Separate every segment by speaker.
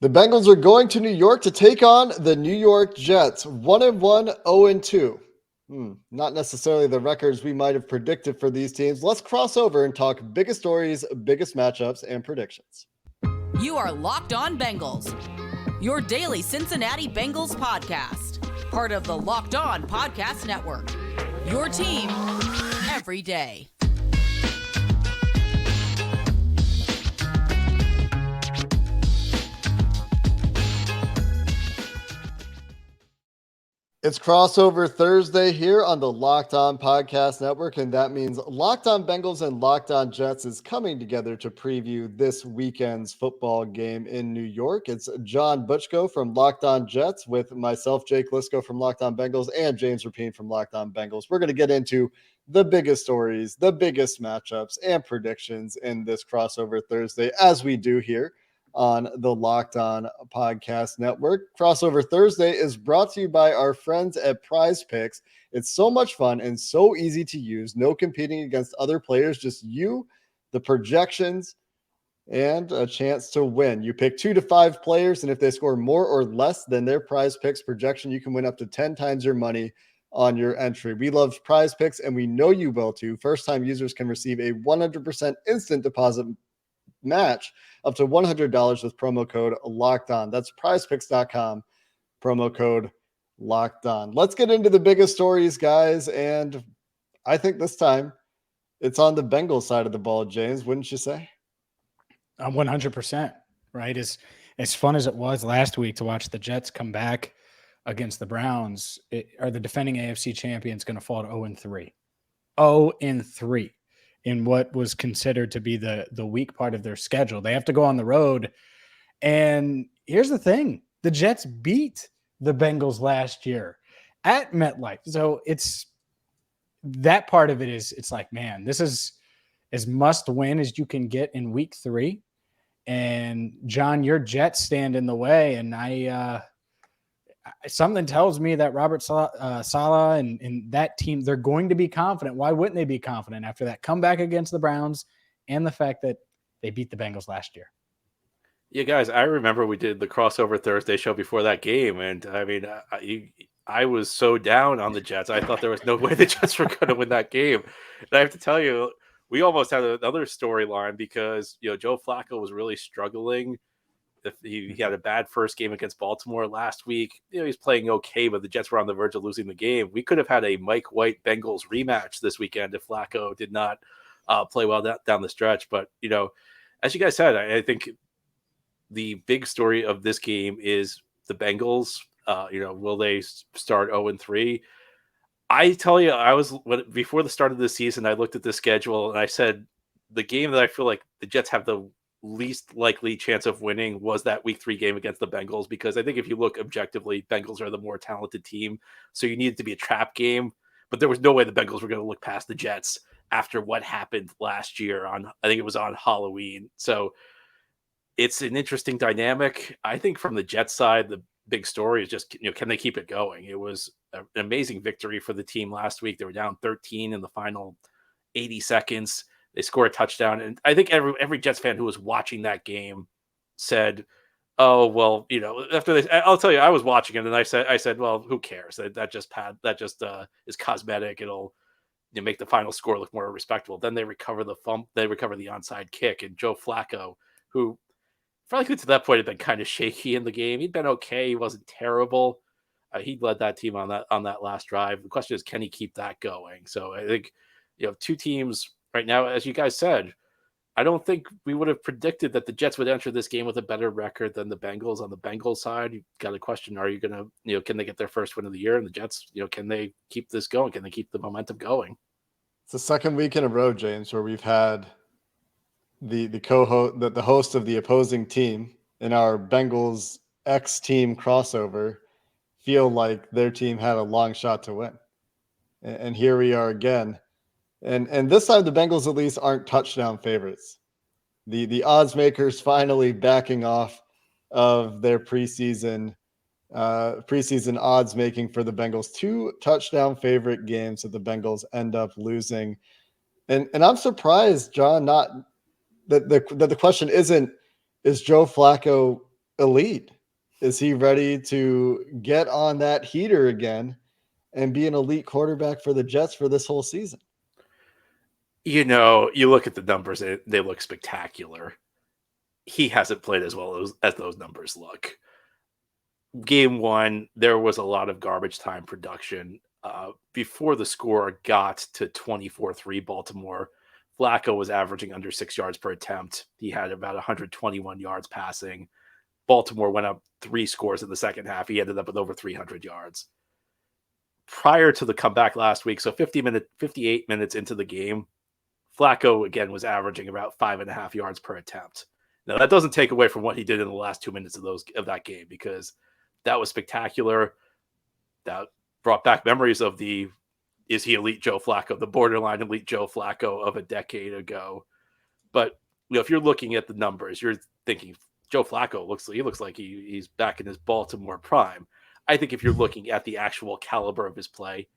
Speaker 1: The Bengals are going to New York to take on the New York Jets. 1-1, 0-2. Not necessarily the records we might have predicted for these teams. Let's cross over and talk biggest stories, biggest matchups, and predictions.
Speaker 2: You are Locked On Bengals, your daily Cincinnati Bengals podcast. Part of the Locked On Podcast Network, your team every day.
Speaker 1: It's crossover Thursday here on the Locked On Podcast Network, and that means Locked On Bengals and Locked On Jets is coming together to preview this weekend's football game in New York. It's John Butchko from Locked On Jets with myself, Jake Liscow from Locked On Bengals, and James Rapien from Locked On Bengals. We're going to get into the biggest stories, the biggest matchups, and predictions in this crossover Thursday, as we do here on the Locked On Podcast Network. Crossover Thursday is brought to you by our friends at Prize Picks. It's so much fun and so easy to use. No competing against other players, just you, the projections, and a chance to win. You pick 2 to 5 players, and if they score more or less than their Prize Picks projection, you can win up to 10 times your money on your entry. We love Prize Picks, and we know you will too. First-time users can receive a 100% instant deposit match up to $100 with promo code Locked On. That's prizepicks.com, promo code Locked On. Let's get into the biggest stories, guys. And I think this time it's on the Bengals side of the ball, James, wouldn't you say?
Speaker 3: 100%, right? As fun as it was last week to watch the Jets come back against the Browns, are the defending AFC champions going to fall to 0-3? 0-3. In what was considered to be the weak part of their schedule. They have to go on the road. And here's the thing. The Jets beat the Bengals last year at MetLife. So it's that part of it is, it's like, man, this is as must win as you can get in week 3. And John, your Jets stand in the way. And something tells me that Robert Saleh and that team, they're going to be confident. Why wouldn't they be confident after that comeback against the Browns and the fact that they beat the Bengals last year?
Speaker 4: Yeah, guys, I remember we did the crossover Thursday show before that game. And I mean, I was so down on the Jets. I thought there was no way the Jets were going to win that game. And I have to tell you, we almost had another storyline because, Joe Flacco was really struggling. He had a bad first game against Baltimore last week. He's playing okay, but the Jets were on the verge of losing the game. We could have had a Mike White Bengals rematch this weekend if Flacco did not play well down the stretch. But, as you guys said, I think the big story of this game is the Bengals. Will they start 0-3? I tell you, before the start of the season, I looked at the schedule and I said the game that I feel like the Jets have the least likely chance of winning was that week 3 game against the Bengals, because I think if you look objectively, Bengals are the more talented team. So you needed to be a trap game, but there was no way the Bengals were going to look past the Jets after what happened last year I think it was on Halloween. So it's an interesting dynamic. I think from the Jets side, the big story is just, can they keep it going? It was an amazing victory for the team last week. They were down 13 in the final 80 seconds. They score a touchdown. And I think every Jets fan who was watching that game said, oh, well, after this, I'll tell you, I was watching it and I said, well, who cares? That just is cosmetic. It'll make the final score look more respectable. Then they recover the onside kick, and Joe Flacco, who frankly to that point had been kind of shaky in the game. He'd been okay. He wasn't terrible. He led that team on that last drive. The question is, can he keep that going? So I think, two teams right now, as you guys said, I don't think we would have predicted that the Jets would enter this game with a better record than the Bengals. On the Bengals side, you've got a question: are you going to, can they get their first win of the year? And the Jets, can they keep this going? Can they keep the momentum going?
Speaker 1: It's the second week in a row, James, where we've had the co-host, the host of the opposing team in our Bengals X team crossover feel like their team had a long shot to win, and here we are again. And this time the Bengals at least aren't touchdown favorites. The odds makers finally backing off of their preseason odds making for the Bengals. 2 touchdown favorite games that the Bengals end up losing. And I'm surprised, John, not that the question isn't, is Joe Flacco elite? Is he ready to get on that heater again and be an elite quarterback for the Jets for this whole season?
Speaker 4: You know, you look at the numbers, they look spectacular. He hasn't played as well as those numbers look. Game one, there was a lot of garbage time production. Before the score got to 24-3 Baltimore, Flacco was averaging under 6 yards per attempt. He had about 121 yards passing. Baltimore went up 3 scores in the second half. He ended up with over 300 yards. Prior to the comeback last week, so 58 minutes into the game, Flacco, again, was averaging about 5.5 yards per attempt. Now, that doesn't take away from what he did in the last 2 minutes of that game, because that was spectacular. That brought back memories of is he elite Joe Flacco, the borderline elite Joe Flacco of a decade ago. But if you're looking at the numbers, you're thinking Joe Flacco looks like he's back in his Baltimore prime. I think if you're looking at the actual caliber of his play,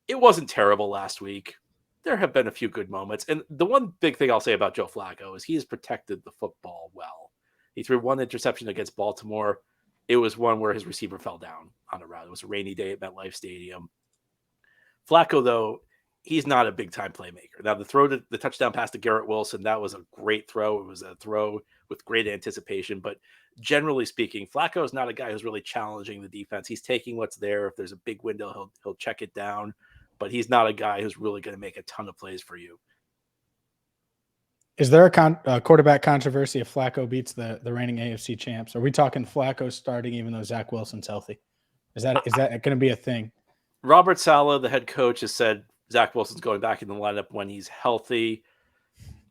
Speaker 4: it wasn't terrible last week. There have been a few good moments. And the one big thing I'll say about Joe Flacco is he has protected the football well. He threw one interception against Baltimore. It was one where his receiver fell down on a route. It was a rainy day at MetLife Stadium. Flacco, though, he's not a big-time playmaker. Now, the touchdown pass to Garrett Wilson, that was a great throw. It was a throw with great anticipation. But generally speaking, Flacco is not a guy who's really challenging the defense. He's taking what's there. If there's a big window, he'll check it down. But he's not a guy who's really going to make a ton of plays for you.
Speaker 3: Is there a quarterback controversy if Flacco beats the reigning AFC champs? Are we talking Flacco starting even though Zach Wilson's healthy? Is that going to be a thing?
Speaker 4: Robert Saleh, the head coach, has said Zach Wilson's going back in the lineup when he's healthy.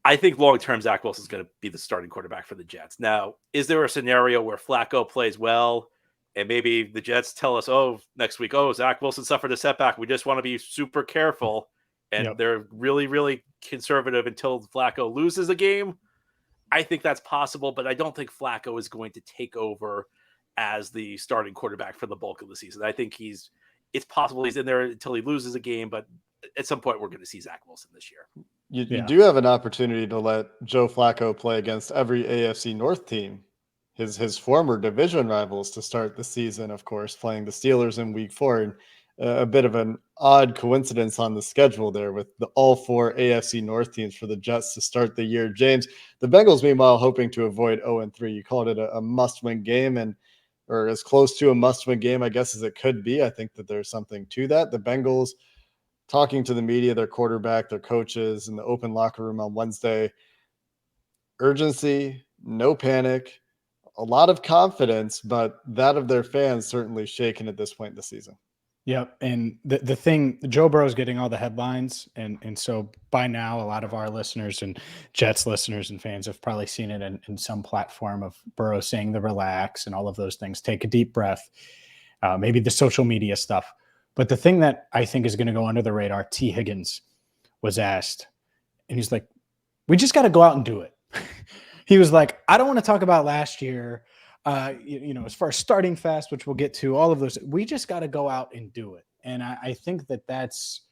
Speaker 4: I think long-term Zach Wilson's going to be the starting quarterback for the Jets. Now, is there a scenario where Flacco plays well and maybe the Jets tell us, next week, Zach Wilson suffered a setback. We just want to be super careful. And they're really, really conservative until Flacco loses a game? I think that's possible, but I don't think Flacco is going to take over as the starting quarterback for the bulk of the season. I think it's possible he's in there until he loses a game, but at some point we're going to see Zach Wilson this year.
Speaker 1: You do have an opportunity to let Joe Flacco play against every AFC North team, his former division rivals, to start the season, of course, playing the Steelers in week 4. And a bit of an odd coincidence on the schedule there with all 4 AFC North teams for the Jets to start the year. James, the Bengals, meanwhile, hoping to avoid 0-3. You called it a must-win game, or as close to a must-win game, I guess, as it could be. I think that there's something to that. The Bengals, talking to the media, their quarterback, their coaches in the open locker room on Wednesday, urgency, no panic, a lot of confidence, but that of their fans certainly shaken at this point in the season.
Speaker 3: Yep. And the thing, Joe Burrow is getting all the headlines. And so by now, a lot of our listeners and Jets listeners and fans have probably seen it in some platform of Burrow saying the relax and all of those things. Take a deep breath, maybe the social media stuff. But the thing that I think is going to go under the radar, T. Higgins was asked, and he's like, we just got to go out and do it. He was like, I don't want to talk about last year. As far as starting fast, which we'll get to, all of those, we just got to go out and do it. And I think that that's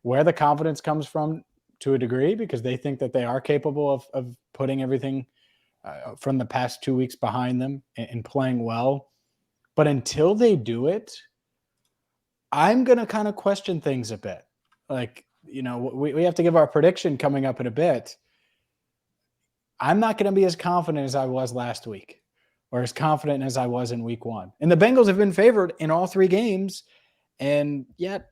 Speaker 3: where the confidence comes from to a degree, because they think that they are capable of putting everything from the past 2 weeks behind them and playing well. But until they do it, I'm going to kind of question things a bit. Like, we have to give our prediction coming up in a bit. I'm not going to be as confident as I was last week, or as confident as I was in week 1. And the Bengals have been favored in all 3 games. And yet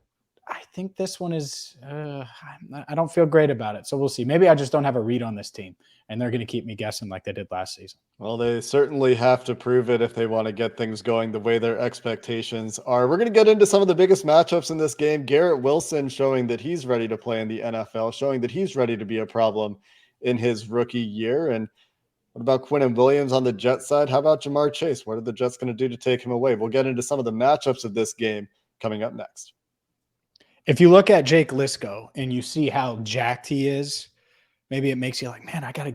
Speaker 3: I think this one is, I don't feel great about it. So we'll see. Maybe I just don't have a read on this team, and they're going to keep me guessing like they did last season.
Speaker 1: Well, they certainly have to prove it if they want to get things going the way their expectations are. We're going to get into some of the biggest matchups in this game. Garrett Wilson showing that he's ready to play in the NFL, showing that he's ready to be a problem in his rookie year. And what about Quinnen Williams on the Jets side? How about Jamar Chase? What are the Jets going to do to take him away? We'll get into some of the matchups of this game coming up next.
Speaker 3: If you look at Jake Liscow and you see how jacked he is, maybe it makes you like, man, I gotta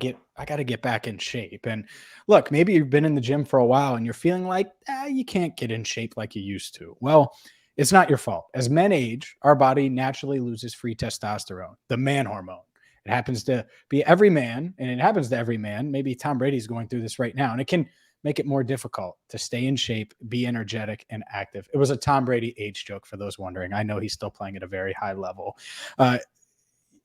Speaker 3: get back in shape. And look, maybe you've been in the gym for a while and you're feeling like you can't get in shape like you used to. Well, it's not your fault. As men age, our body naturally loses free testosterone, the man hormone. It happens to be every man, and it happens to every man. Maybe Tom Brady's going through this right now, and it can make it more difficult to stay in shape, be energetic, and active. It was a Tom Brady age joke for those wondering. I know he's still playing at a very high level.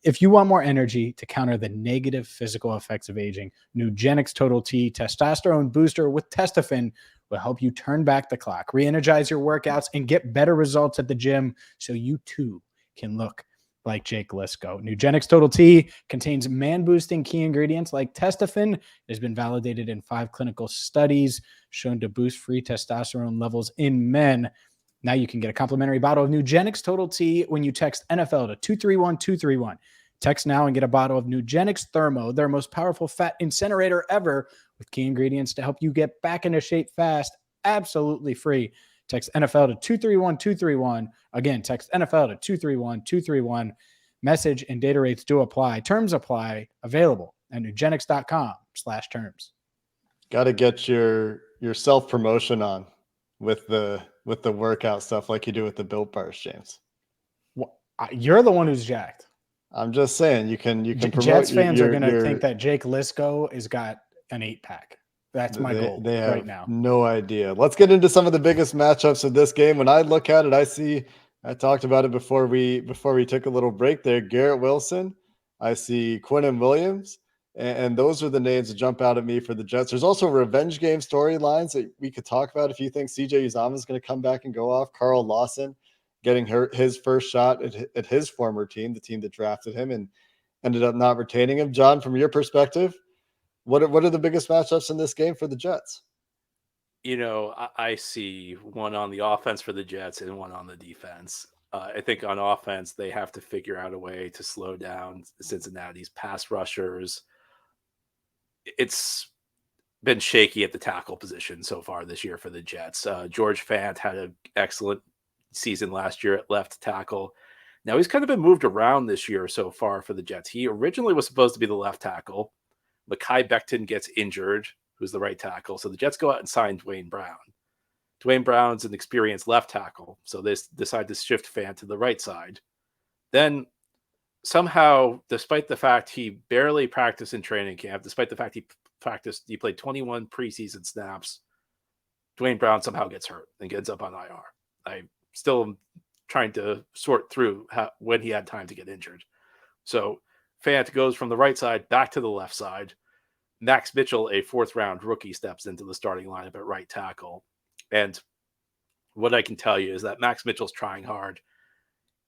Speaker 3: If you want more energy to counter the negative physical effects of aging, Nugenix Total T testosterone booster with testofen will help you turn back the clock, re-energize your workouts, and get better results at the gym so you too can look like Jake Liscow. Nugenix Total T contains man-boosting key ingredients like testofen. It has been validated in 5 clinical studies shown to boost free testosterone levels in men. Now you can get a complimentary bottle of Nugenix Total T when you text NFL to 231231. Text now and get a bottle of Nugenix Thermo, their most powerful fat incinerator ever, with key ingredients to help you get back into shape fast, absolutely free. Text NFL to 231231. Again, text NFL to 231231. Message and data rates do apply. Terms apply. Available at nugenix.com/terms.
Speaker 1: Got to get your self-promotion on with the workout stuff like you do with the Built Bars, James.
Speaker 3: Well, you're the one who's jacked.
Speaker 1: I'm just saying you can promote.
Speaker 3: Jets fans are going to think that Jake Liscow has got an 8-pack. That's my goal
Speaker 1: they have
Speaker 3: right now.
Speaker 1: No idea. Let's get into some of the biggest matchups of this game. When I look at it, I talked about it before we took a little break there. Garrett Wilson, I see Quinnen Williams, and those are the names that jump out at me for the Jets. There's also revenge game storylines that we could talk about if you think CJ Uzomah is going to come back and go off. Carl Lawson getting his first shot at his former team, the team that drafted him and ended up not retaining him. John, from your perspective, what are the biggest matchups in this game for the Jets?
Speaker 4: I see one on the offense for the Jets and one on the defense. I think on offense, they have to figure out a way to slow down Cincinnati's pass rushers. It's been shaky at the tackle position so far this year for the Jets. George Fant had an excellent season last year at left tackle. Now he's kind of been moved around this year so far for the Jets. He originally was supposed to be the left tackle. Mekhi Becton gets injured, who's the right tackle. So the Jets go out and sign Dwayne Brown. Dwayne Brown's an experienced left tackle. So they decide to shift Fant to the right side. Then somehow, despite the fact he barely practiced in training camp, despite the fact he played 21 preseason snaps, Dwayne Brown somehow gets hurt and gets up on IR. I still am trying to sort through when he had time to get injured. So Fant goes from the right side back to the left side. Max Mitchell, a 4th-round rookie, steps into the starting lineup at right tackle. And what I can tell you is that Max Mitchell's trying hard.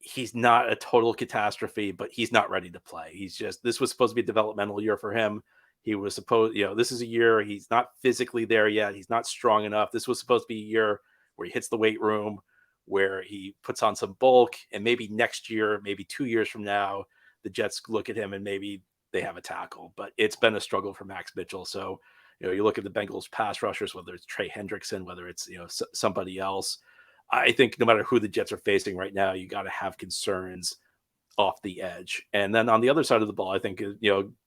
Speaker 4: He's not a total catastrophe, but he's not ready to play. This was supposed to be a developmental year for him. He was supposed, this is a year he's not physically there yet. He's not strong enough. This was supposed to be a year where he hits the weight room, where he puts on some bulk, and maybe next year, maybe 2 years from now, the Jets look at him and maybe they have a tackle. But it's been a struggle for Max Mitchell. So, you look at the Bengals pass rushers, whether it's Trey Hendrickson, whether it's, somebody else. I think no matter who the Jets are facing right now, you got to have concerns off the edge. And then on the other side of the ball, I think,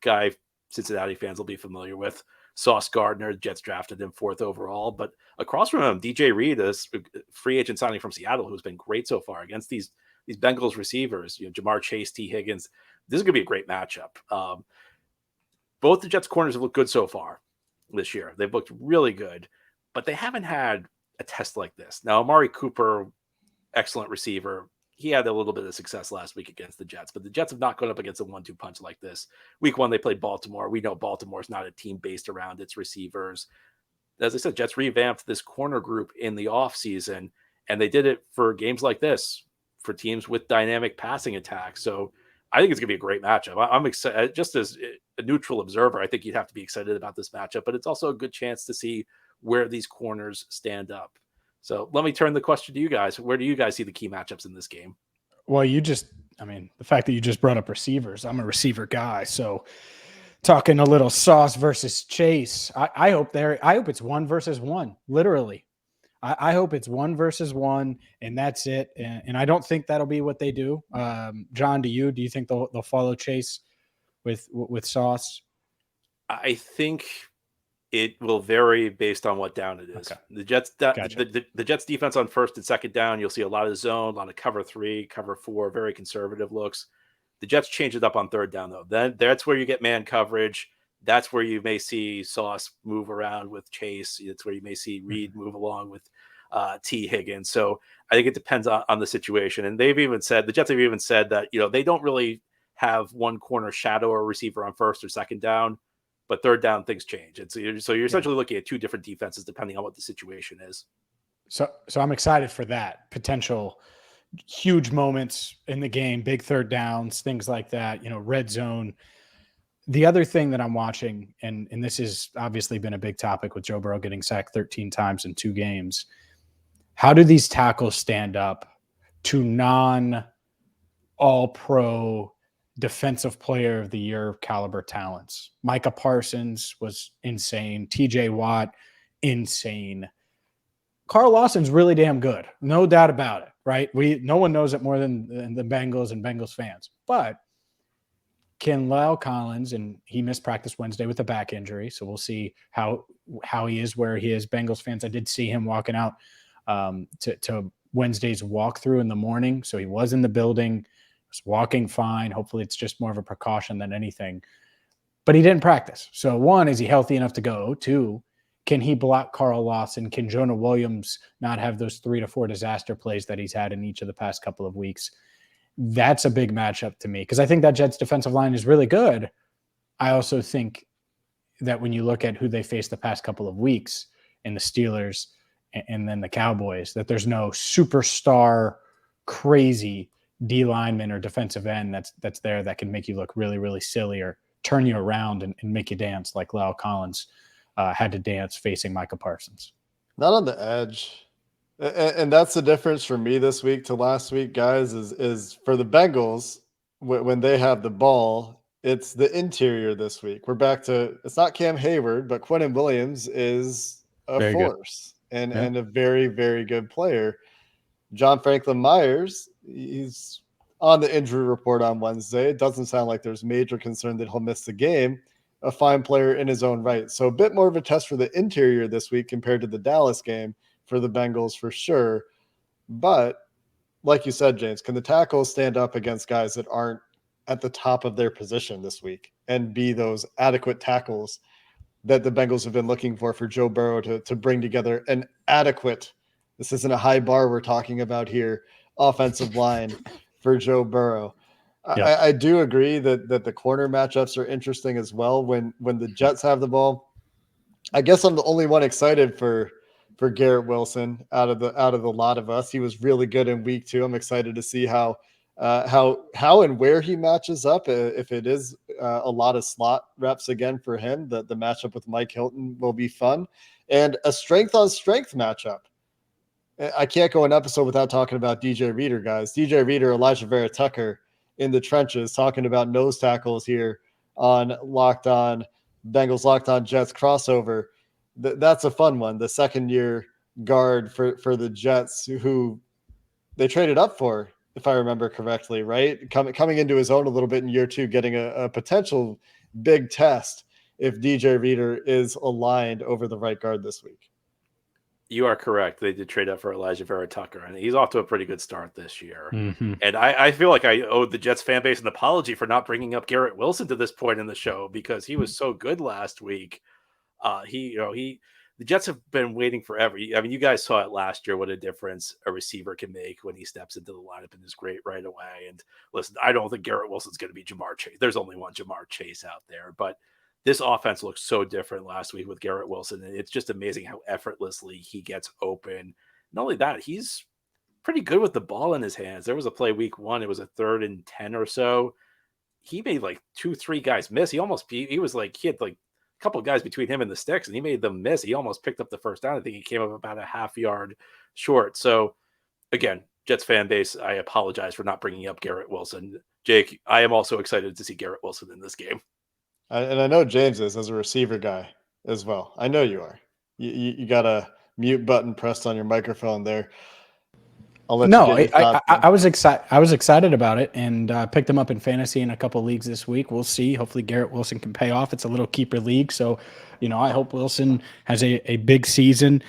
Speaker 4: guy Cincinnati fans will be familiar with, Sauce Gardner. The Jets drafted him 4th overall, but across from him, DJ Reed, a free agent signing from Seattle, who's been great so far against these Bengals receivers, Jamar Chase, T. Higgins. This is going to be a great matchup. Both the Jets corners have looked good so far this year. They've looked really good, but they haven't had a test like this. Now, Amari Cooper, excellent receiver. He had a little bit of success last week against the Jets, but the Jets have not gone up against a 1-2 punch like this. Week 1, they played Baltimore. We know Baltimore is not a team based around its receivers. As I said, Jets revamped this corner group in the offseason, and they did it for games like this, for teams with dynamic passing attacks. So I think it's going to be a great matchup. I'm excited. Just as a neutral observer, I think you'd have to be excited about this matchup, but it's also a good chance to see where these corners stand up. So let me turn the question to you guys. Where do you guys see the key matchups in this game?
Speaker 3: Well, the fact that you just brought up receivers, I'm a receiver guy. So talking a little Sauce versus Chase, I hope it's 1 versus 1, literally. I hope it's 1 versus 1 and that's it. And I don't think that'll be what they do. John, do you think they'll follow Chase with Sauce?
Speaker 4: I think it will vary based on what down it is. Okay. The Jets, gotcha. the Jets defense on 1st and 2nd down, you'll see a lot of zone, a lot of cover 3, cover 4, very conservative looks. The Jets change it up on 3rd down though. Then that's where you get man coverage. that's where you may see Sauce move around with Chase. It's where you may see Reed move along with T. Higgins. So I think it depends on the situation. And the Jets have even said that, they don't really have one corner shadow or receiver on first or second down, but third down things change. And so you're essentially looking at two different defenses depending on what the situation is.
Speaker 3: So I'm excited for that potential huge moments in the game, big third downs, things like that, red zone. The other thing that I'm watching, and this has obviously been a big topic with Joe Burrow getting sacked 13 times in 2 games. How do these tackles stand up to non-all-pro defensive player of the year caliber talents? Micah Parsons was insane. TJ Watt, insane. Carl Lawson's really damn good. No doubt about it, right? No one knows it more than the Bengals and Bengals fans. But can Lyle Collins, and he missed practice Wednesday with a back injury, so we'll see how he is, where he is. Bengals fans, I did see him walking out to Wednesday's walkthrough in the morning, so he was in the building, was walking fine. Hopefully it's just more of a precaution than anything. But he didn't practice. So 1, is he healthy enough to go? 2, can he block Carl Lawson? Can Jonah Williams not have those 3 to 4 disaster plays that he's had in each of the past couple of weeks? That's a big matchup to me, because I think that Jets defensive line is really good. I also think that when you look at who they faced the past couple of weeks in the Steelers and then the Cowboys, that there's no superstar crazy D lineman or defensive end that's there that can make you look really, really silly or turn you around and make you dance like Lyle Collins had to dance facing Micah Parsons.
Speaker 1: Not on the edge. And that's the difference for me this week to last week, guys, is for the Bengals, when they have the ball, it's the interior this week. We're back to, it's not Cam Hayward, but Quinnen Williams is a
Speaker 3: Very
Speaker 1: force and a very, very good player. John Franklin Myers, he's on the injury report on Wednesday. It doesn't sound like there's major concern that he'll miss the game. A fine player in his own right. So a bit more of a test for the interior this week compared to the Dallas game for the Bengals for sure. But like you said, James, can the tackles stand up against guys that aren't at the top of their position this week and be those adequate tackles that the Bengals have been looking for Joe Burrow to bring together an adequate, this isn't a high bar we're talking about here, offensive line for Joe Burrow. Yeah. I do agree that the corner matchups are interesting as well. When the Jets have the ball, I guess I'm the only one excited for Garrett Wilson out of the lot of us. He was really good in week 2. I'm excited to see how and where he matches up. If it is a lot of slot reps again for him, the matchup with Mike Hilton will be fun, and a strength on strength matchup. I can't go an episode without talking about DJ Reader, guys. DJ Reader, Elijah Vera Tucker in the trenches, talking about nose tackles here on Locked On Bengals, Locked On Jets crossover. That's a fun one. The second-year guard for the Jets, who they traded up for, if I remember correctly, right? Coming into his own a little bit in year 2, getting a potential big test if DJ Reader is aligned over the right guard this week.
Speaker 4: You are correct. They did trade up for Elijah Vera Tucker, and he's off to a pretty good start this year.
Speaker 3: Mm-hmm.
Speaker 4: And I feel like I owe the Jets fan base an apology for not bringing up Garrett Wilson to this point in the show, because he was so good last week. The Jets have been waiting forever. I mean, you guys saw it last year, what a difference a receiver can make when he steps into the lineup and is great right away. And listen, I don't think Garrett Wilson's going to be Jamar Chase. There's only one Jamar Chase out there, but this offense looks so different last week with Garrett Wilson. And it's just amazing how effortlessly he gets open. Not only that, he's pretty good with the ball in his hands. There was a play week 1. It was a 3rd and 10 or so. He made like 2-3 guys miss. He had like a couple of guys between him and the sticks, and he made them miss. He almost picked up the first down. I think he came up about a half yard short. So again, Jets fan base, I apologize for not bringing up Garrett Wilson. Jake, I am also excited to see Garrett Wilson in this game.
Speaker 1: And I know James is, as a receiver guy as well. I know you are. You got a mute button pressed on your microphone there.
Speaker 3: I was excited. I was excited about it, and picked him up in fantasy in a couple leagues this week. We'll see. Hopefully, Garrett Wilson can pay off. It's a little keeper league, so I hope Wilson has a big season.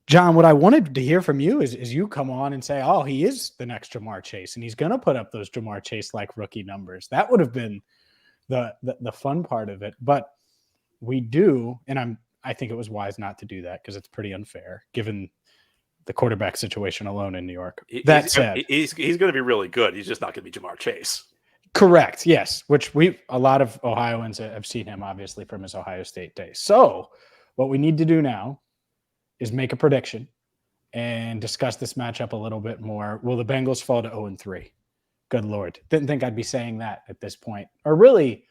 Speaker 3: John, what I wanted to hear from you is you come on and say, "Oh, he is the next Jamar Chase, and he's going to put up those Jamar Chase like rookie numbers." That would have been the fun part of it. But we do, and I think it was wise not to do that because it's pretty unfair given the quarterback situation alone in New York. That said,
Speaker 4: he's going to be really good. He's just not going to be Jamar Chase.
Speaker 3: Correct. Yes. Which a lot of Ohioans have seen him obviously from his Ohio State days. So what we need to do now is make a prediction and discuss this matchup a little bit more. Will the Bengals fall to 0-3? Good Lord. Didn't think I'd be saying that at this point, or really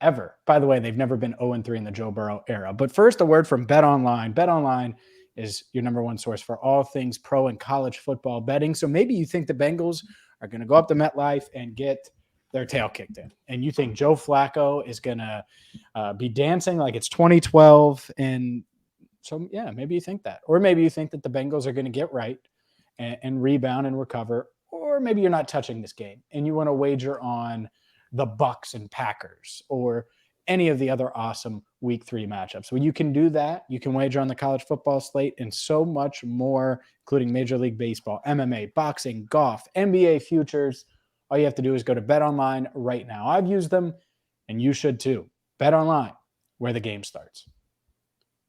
Speaker 3: ever. By the way, they've never been 0-3 in the Joe Burrow era. But first, a word from BetOnline. BetOnline is your number one source for all things pro and college football betting. So maybe you think the Bengals are going to go up to MetLife and get their tail kicked in, and you think Joe Flacco is going to be dancing like it's 2012. And so, yeah, maybe you think that. Or maybe you think that the Bengals are going to get right and rebound and recover. Or maybe you're not touching this game and you want to wager on the Bucks and Packers or any of the other awesome week 3 matchups. Well, you can do that. You can wager on the college football slate and so much more, including Major League Baseball, MMA, boxing, golf, NBA futures. All you have to do is go to BetOnline right now. I've used them, and you should too. BetOnline, where the game starts.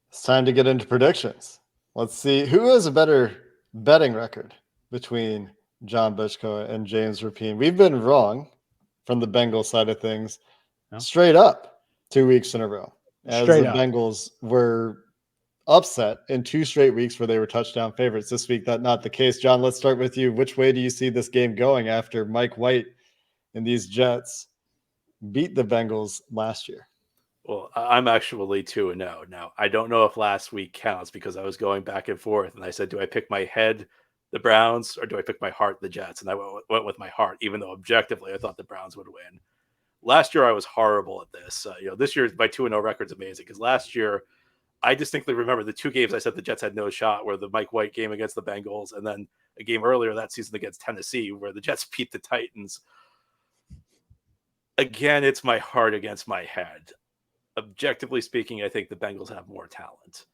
Speaker 1: It's time to get into predictions. Let's see who has a better betting record between John Butchko and James Rapien. We've been wrong from the Bengals side of things straight up 2 weeks in a row. As the Bengals were upset in 2 straight weeks where they were touchdown favorites. This week, that's not the case. John, let's start with you. Which way do you see this game going after Mike White and these Jets beat the Bengals last year?
Speaker 4: Well, I'm actually 2-0. Now, I don't know if last week counts because I was going back and forth, and I said, do I pick my head, the Browns, or do I pick my heart, the Jets? And I went with my heart, even though objectively I thought the Browns would win. Last year, I was horrible at this. This year, my 2-0 record's amazing because last year, I distinctly remember the 2 games I said the Jets had no shot were the Mike White game against the Bengals and then a game earlier that season against Tennessee where the Jets beat the Titans. Again, it's my heart against my head. Objectively speaking, I think the Bengals have more talent.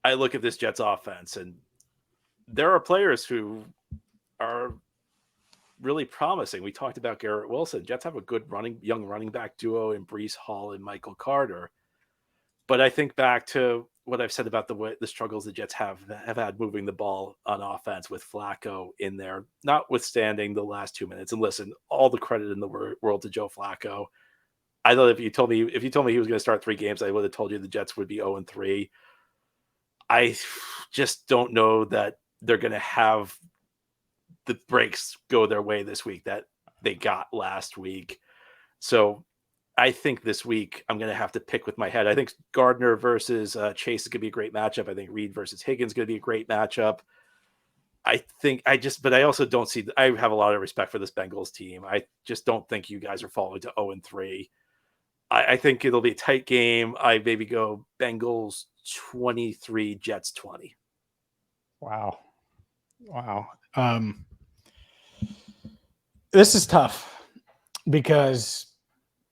Speaker 4: I look at this Jets offense and there are players who are really promising. We talked about Garrett Wilson. Jets have a good young running back duo in Breece Hall and Michael Carter. But I think back to what I've said about the struggles the Jets have had moving the ball on offense with Flacco in there, notwithstanding the last 2 minutes. And listen, all the credit in the world to Joe Flacco. I thought if you told me he was going to start 3 games, I would have told you the Jets would be 0-3. I just don't know that they're going to have the breaks go their way this week that they got last week. So I think this week I'm going to have to pick with my head. I think Gardner versus Chase is going to be a great matchup. I think Reed versus Higgins is going to be a great matchup. But I also don't see, I have a lot of respect for this Bengals team. I just don't think you guys are falling to 0-3. I think it'll be a tight game. I maybe go Bengals 23, Jets 20.
Speaker 3: Wow. This is tough because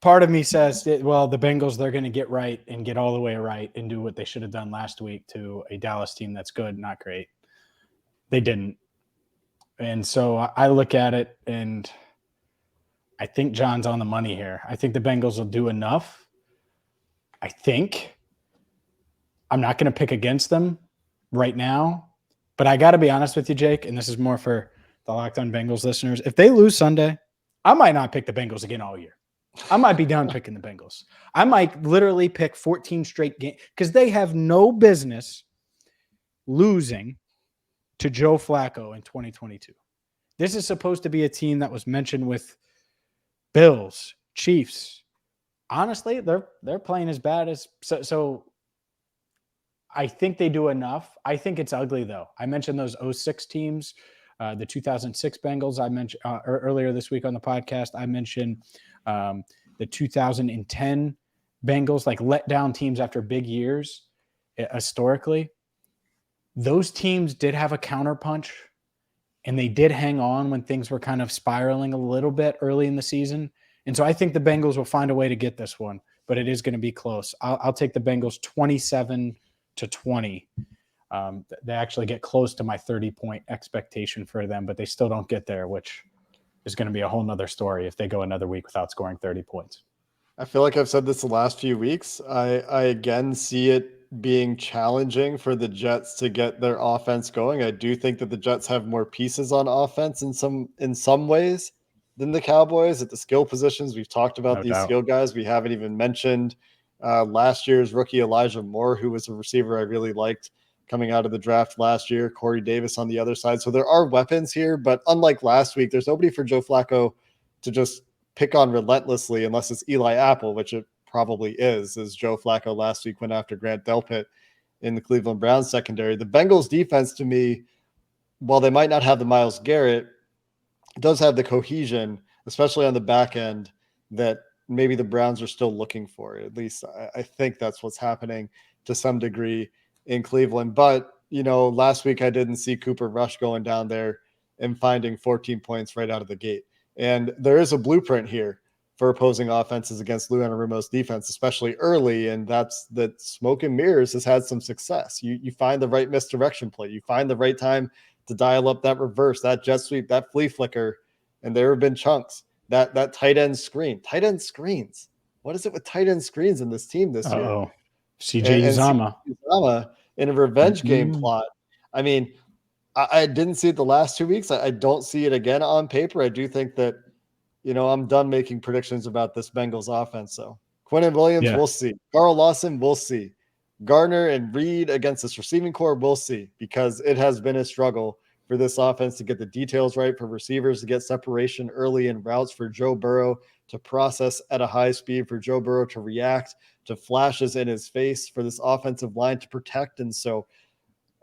Speaker 3: part of me says, well, the Bengals, they're going to get right and get all the way right and do what they should have done last week to a Dallas team that's good, not great. They didn't. And so I look at it and I think John's on the money here. I think the Bengals will do enough. I think. I'm not going to pick against them right now, but I got to be honest with you, Jake, and this is more for the Locked On Bengals listeners. If they lose Sunday, I might not pick the Bengals again all year. I might be done picking the Bengals. I might literally pick 14 straight games because they have no business losing to Joe Flacco in 2022. This is supposed to be a team that was mentioned with Bills, Chiefs. Honestly, they're playing as bad as so I think they do enough. I think it's ugly though. I mentioned those 06 teams, the 2006 Bengals. I mentioned earlier this week on the podcast. I mentioned the 2010 Bengals, like let down teams after big years historically. Those teams did have a counterpunch and they did hang on when things were kind of spiraling a little bit early in the season. And so I think the Bengals will find a way to get this one, but it is going to be close. I'll take the Bengals 27-20. They actually get close to my 30-point expectation for them, but they still don't get there, which is going to be a whole nother story if they go another week without scoring 30 points.
Speaker 1: I feel like I've said this the last few weeks. I again see it being challenging for the Jets to get their offense going. I do think that the Jets have more pieces on offense in some ways than the Cowboys at the skill positions. We've talked about
Speaker 3: No
Speaker 1: these
Speaker 3: doubt.
Speaker 1: skill guys. We haven't even mentioned last year's rookie Elijah Moore, who was a receiver I really liked coming out of the draft last year. Corey Davis on the other side. So there are weapons here, but unlike last week, there's nobody for Joe Flacco to just pick on relentlessly unless it's Eli Apple, which it probably is, as Joe Flacco last week went after Grant Delpit in the Cleveland Browns secondary. The Bengals defense, to me, while they might not have the Myles Garrett, does have the cohesion, especially on the back end, that maybe the Browns are still looking for. At least I think that's what's happening to some degree in Cleveland. But, last week I didn't see Cooper Rush going down there and finding 14 points right out of the gate. And there is a blueprint here for opposing offenses against Lou Anarumo's defense, especially early. And that's that Smoke and Mirrors has had some success. You find the right misdirection play. You find the right time to dial up that reverse, that jet sweep, that flea flicker. And there have been chunks. That tight end screens. What is it with tight end screens in this team this year?
Speaker 3: Uh-oh. CJ Uzama.
Speaker 1: Uzama in a revenge game plot. I mean, I didn't see it the last 2 weeks. I don't see it again on paper. I do think that, I'm done making predictions about this Bengals offense. So Quinnen Williams,
Speaker 3: Yeah.
Speaker 1: we'll see. Carl Lawson, we'll see. Gardner and Reed against this receiving core, we'll see, because it has been a struggle for this offense to get the details right, for receivers to get separation early in routes, for Joe Burrow to process at a high speed, for Joe Burrow to react to flashes in his face, for this offensive line to protect. And so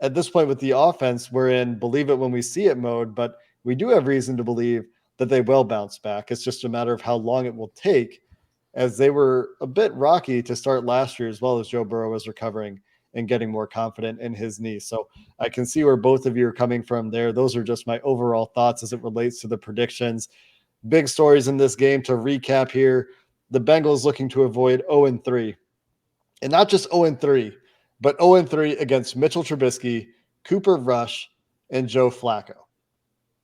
Speaker 1: at this point with the offense, we're in believe it when we see it mode, but we do have reason to believe that they will bounce back. It's just a matter of how long it will take, as they were a bit rocky to start last year, as well as Joe Burrow was recovering and getting more confident in his knee. So I can see where both of you are coming from there. Those are just my overall thoughts as it relates to the predictions. Big stories in this game to recap here. The Bengals looking to avoid 0-3, and not just 0-3, but 0-3 against Mitchell Trubisky, Cooper Rush, and Joe Flacco.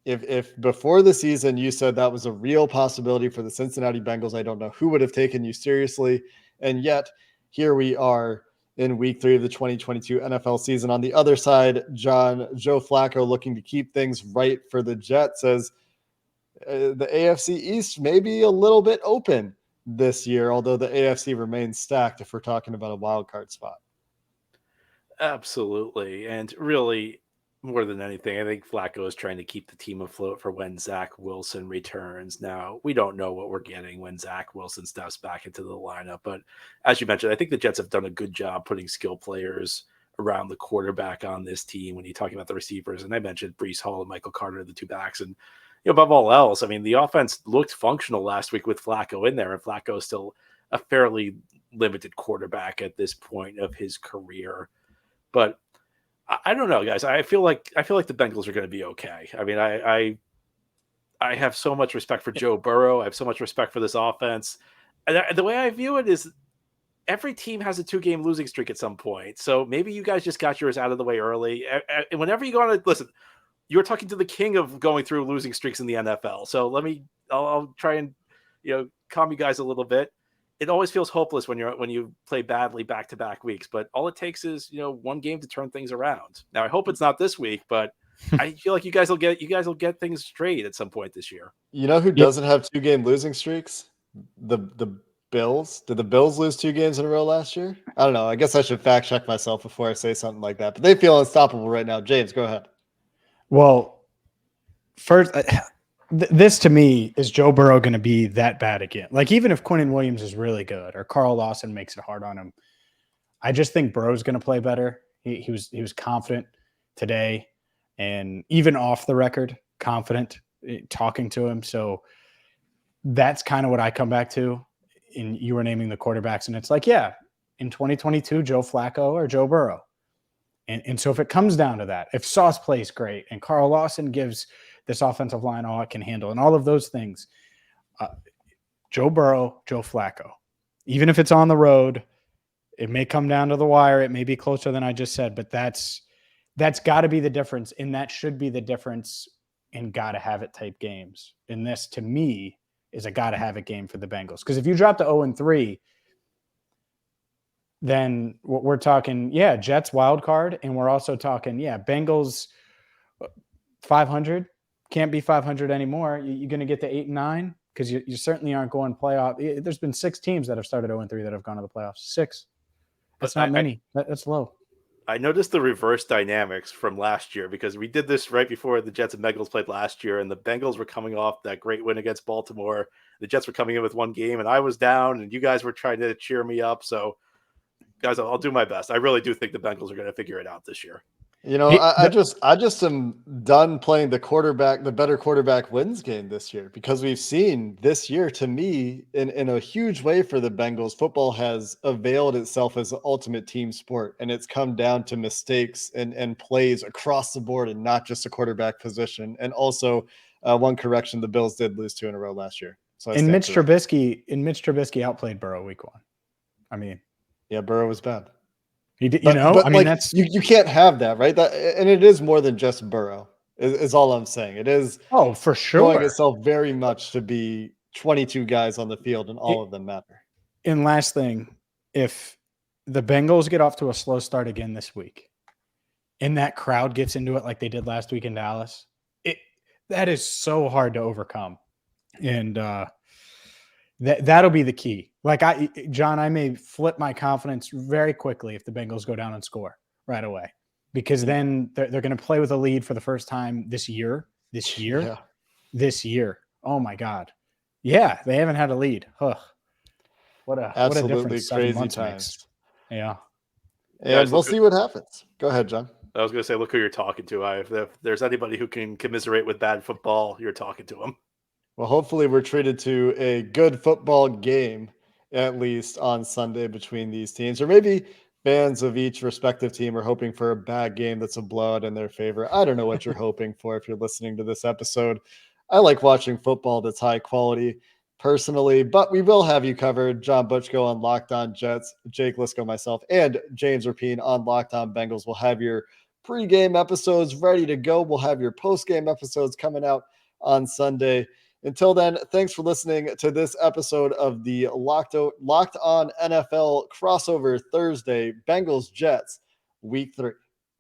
Speaker 1: If before the season you said that was a real possibility for the Cincinnati Bengals, I don't know who would have taken you seriously. And yet here we are in week 3 of the 2022 NFL season. On the other side, Joe Flacco looking to keep things right for the Jets, as the AFC East may be a little bit open this year, although the AFC remains stacked if we're talking about a wild card spot.
Speaker 4: Absolutely. And really, more than anything, I think Flacco is trying to keep the team afloat for when Zach Wilson returns. Now, we don't know what we're getting when Zach Wilson steps back into the lineup. But as you mentioned, I think the Jets have done a good job putting skill players around the quarterback on this team when you talk about the receivers. And I mentioned Breece Hall and Michael Carter, the two backs. And above all else, I mean, the offense looked functional last week with Flacco in there. And Flacco is still a fairly limited quarterback at this point of his career. But I don't know, guys. I feel like the Bengals are going to be okay. I mean, I have so much respect for Joe Burrow. I have so much respect for this offense. And the way I view it is every team has a 2-game losing streak at some point. So maybe you guys just got yours out of the way early. And whenever you go on listen, you're talking to the king of going through losing streaks in the NFL. So I'll try and calm you guys a little bit. It always feels hopeless when you play badly back-to-back weeks, but all it takes is, one game to turn things around. Now, I hope it's not this week, but I feel like you guys will get things straight at some point this year.
Speaker 1: You know who doesn't have 2-game losing streaks? The Bills. Did the Bills lose 2 games in a row last year? I don't know. I guess I should fact check myself before I say something like that, but they feel unstoppable right now. James, go ahead.
Speaker 3: Well, first, this to me is Joe Burrow going to be that bad again? Like, even if Quinnen Williams is really good or Carl Lawson makes it hard on him, I just think Burrow's going to play better. He was confident today, and even off the record, confident talking to him. So that's kind of what I come back to. And you were naming the quarterbacks, and it's like, yeah, in 2022, Joe Flacco or Joe Burrow. And so if it comes down to that, if Sauce plays great and Carl Lawson gives this offensive line all it can handle and all of those things, Joe Burrow, Joe Flacco, even if it's on the road, it may come down to the wire. It may be closer than I just said, but that's got to be the difference. And that should be the difference in got to have it type games. And this, to me, is a gotta-have-it game for the Bengals. Because if you drop to 0-3, then we're talking, Jets wild card, and we're also talking, Bengals 500, can't be 500 anymore. You're going to get to 8-9 because you certainly aren't going playoff. There's been 6 teams that have started 0-3 that have gone to the playoffs. 6. That's not many. That's low.
Speaker 4: I noticed the reverse dynamics from last year because we did this right before the Jets and Bengals played last year, and the Bengals were coming off that great win against Baltimore. The Jets were coming in with one game, and I was down, and you guys were trying to cheer me up. So, guys, I'll do my best. I really do think the Bengals are going to figure it out this year.
Speaker 1: You know, I just am done playing the better quarterback wins game this year, because we've seen this year, to me, in a huge way for the Bengals, football has availed itself as an ultimate team sport, and it's come down to mistakes and plays across the board and not just a quarterback position. And also, one correction, the Bills did lose 2 in a row last year. So
Speaker 3: Mitch Trubisky outplayed Burrow week 1. I mean,
Speaker 1: yeah, Burrow was bad.
Speaker 3: He did, but
Speaker 1: that's you can't have that, right? And it is more than just Burrow, is all I'm saying. It is
Speaker 3: for sure
Speaker 1: showing itself very much to be 22 guys on the field, and all of them matter.
Speaker 3: And last thing, if the Bengals get off to a slow start again this week, and that crowd gets into it like they did last week in Dallas, that is so hard to overcome, and that'll be the key. Like John, I may flip my confidence very quickly if the Bengals go down and score right away, because then they're going to play with a lead for the first time this year. Oh my God. Yeah. They haven't had a lead. Ugh. What a difference 7 months makes. Yeah.
Speaker 1: And we'll see what happens. Go ahead, John.
Speaker 4: I was going to say, look who you're talking to. If there's anybody who can commiserate with bad football, you're talking to them.
Speaker 1: Well, hopefully we're treated to a good football game, at least on Sunday, between these teams. Or maybe fans of each respective team are hoping for a bad game that's a blowout in their favor. I don't know what you're hoping for if you're listening to this episode. I like watching football that's high quality personally, but we will have you covered. John Butchko on Locked On Jets, Jake Liscow, myself, and James Rapien on Locked On Bengals. We'll have your pregame episodes ready to go. We'll have your postgame episodes coming out on Sunday. Until then, thanks for listening to this episode of the Locked On NFL Crossover Thursday, Bengals Jets, Week 3.